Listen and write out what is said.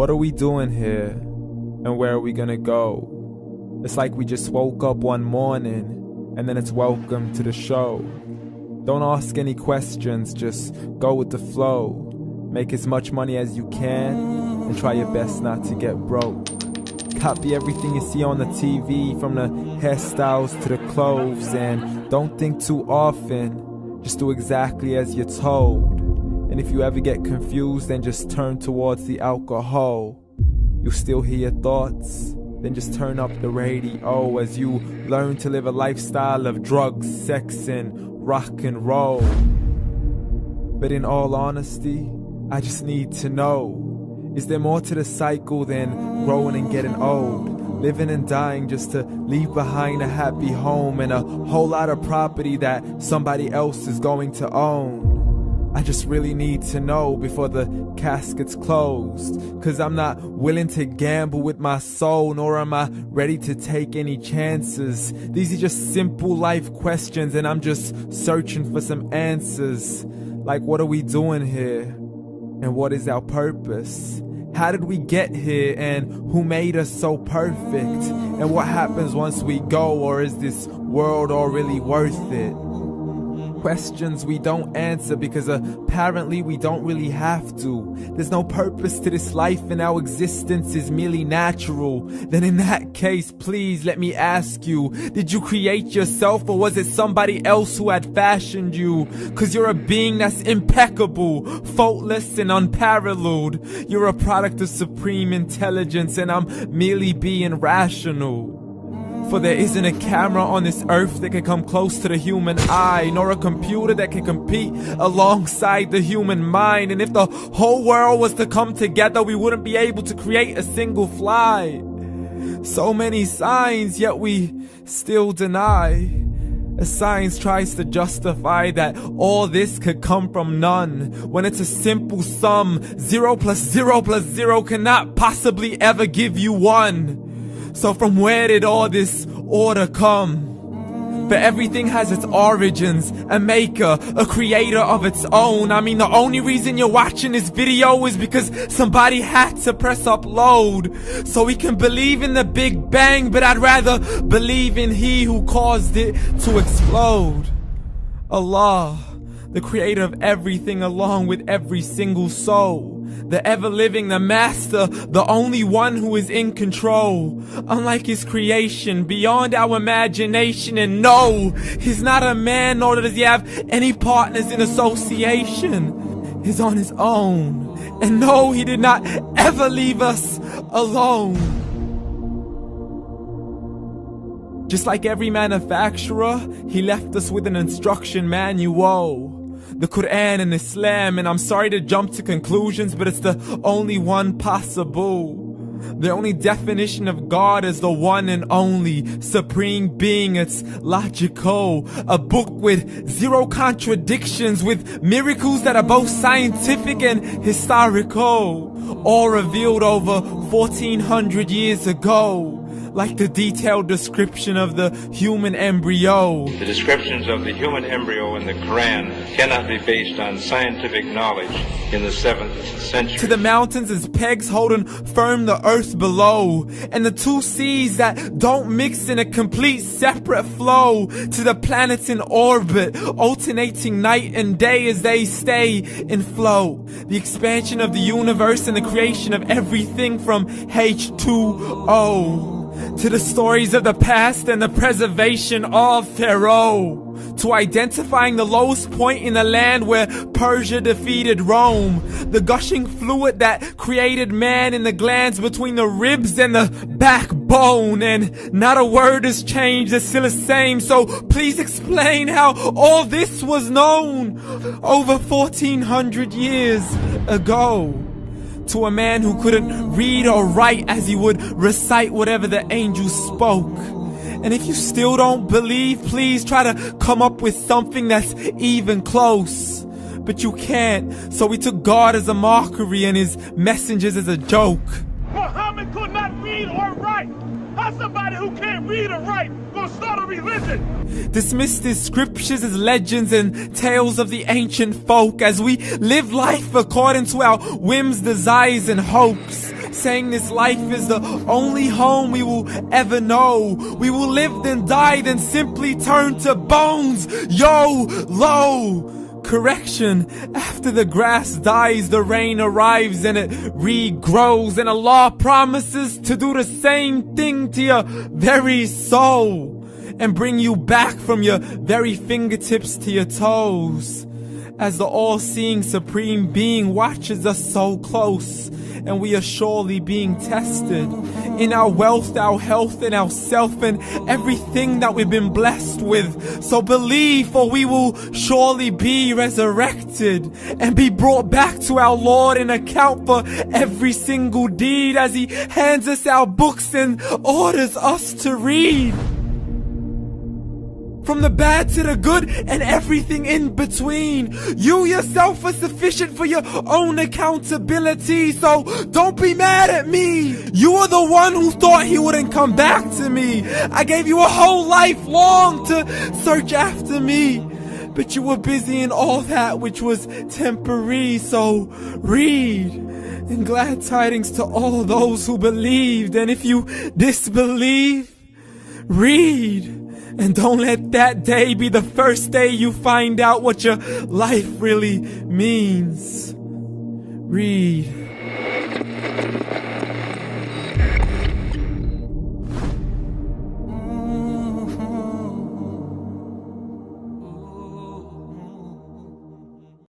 What are we doing here? And where are we gonna go? It's like we just woke up one morning and then it's welcome to the show. Don't ask any questions, just go with the flow. Make as much money as you can and try your best not to get broke. Copy everything you see on the TV, from the hairstyles to the clothes, and don't think too often, just do exactly as you're told. And if you ever get confused, then just turn towards the alcohol. You still hear your thoughts? Then just turn up the radio as you learn to live a lifestyle of drugs, sex, and rock and roll. But in all honesty, I just need to know, is there more to the cycle than growing and getting old? Living and dying just to leave behind a happy home and a whole lot of property that somebody else is going to own. I just really need to know before the casket's closed, 'cause I'm not willing to gamble with my soul, nor am I ready to take any chances. These are just simple life questions and I'm just searching for some answers. Like, what are we doing here? And what is our purpose? How did we get here, and who made us so perfect? And what happens once we go, or is this world all really worth it? Questions we don't answer because apparently we don't really have to. There's no purpose to this life and our existence is merely natural. Then in that case, please let me ask you, did you create yourself, or was it somebody else who had fashioned you? 'Cause you're a being that's impeccable, faultless and unparalleled. You're a product of supreme intelligence and I'm merely being rational. For there isn't a camera on this earth that can come close to the human eye, nor a computer that can compete alongside the human mind. And if the whole world was to come together, we wouldn't be able to create a single fly. So many signs, yet we still deny. As science tries to justify that all this could come from none, when it's a simple sum. 0 plus 0 plus 0 cannot possibly ever give you 1. So from where did all this order come? For everything has its origins, a maker, a creator of its own. I mean, the only reason you're watching this video is because somebody had to press upload. So we can believe in the Big Bang, but I'd rather believe in He who caused it to explode. Allah, the creator of everything along with every single soul. The ever-living, the master, the only one who is in control. Unlike his creation, beyond our imagination. And no, he's not a man, nor does he have any partners in association. He's on his own. And no, he did not ever leave us alone. Just like every manufacturer, he left us with an instruction manual. The Quran and Islam, and I'm sorry to jump to conclusions, but it's the only one possible. The only definition of God is the one and only supreme being. It's logical, a book with 0 contradictions, with miracles that are both scientific and historical, all revealed over 1400 years ago. Like the detailed description of the human embryo. The descriptions of the human embryo in the Quran cannot be based on scientific knowledge in the 7th century. To the mountains as pegs holding firm the earth below, and the 2 seas that don't mix in a complete separate flow. To the planets in orbit, alternating night and day as they stay in flow. The expansion of the universe and the creation of everything from H2O. To the stories of the past and the preservation of Pharaoh. To identifying the lowest point in the land where Persia defeated Rome. The gushing fluid that created man in the glands between the ribs and the backbone. And not a word has changed, it's still the same. So please explain how all this was known over 1400 years ago. To a man who couldn't read or write, as he would recite whatever the angels spoke. And if you still don't believe, please try to come up with something that's even close. But you can't, so we took God as a mockery and his messengers as a joke. Muhammad could not read or write. How's somebody who can't read or write gonna start a religion? Dismissed his scriptures as legends and tales of the ancient folk, as we live life according to our whims, desires, and hopes. saying this life is the only home we will ever know. We will live then die, then simply turn to bones. YOLO! Correction, after the grass dies, the rain arrives and it regrows, and Allah promises to do the same thing to your very soul and bring you back from your very fingertips to your toes, as the all-seeing supreme being watches us so close, and we are surely being tested in our wealth, our health, and our self, and everything that we've been blessed with. So believe, for we will surely be resurrected and be brought back to our Lord and account for every single deed, as He hands us our books and orders us to read. From the bad to the good and everything in between. You yourself are sufficient for your own accountability, so don't be mad at me. You are the one who thought He wouldn't come back to me. I gave you a whole life long to search after me, but you were busy in all that which was temporary. So read, and glad tidings to all those who believed. And if you disbelieve, read. And don't let that day be the first day you find out what your life really means. Read.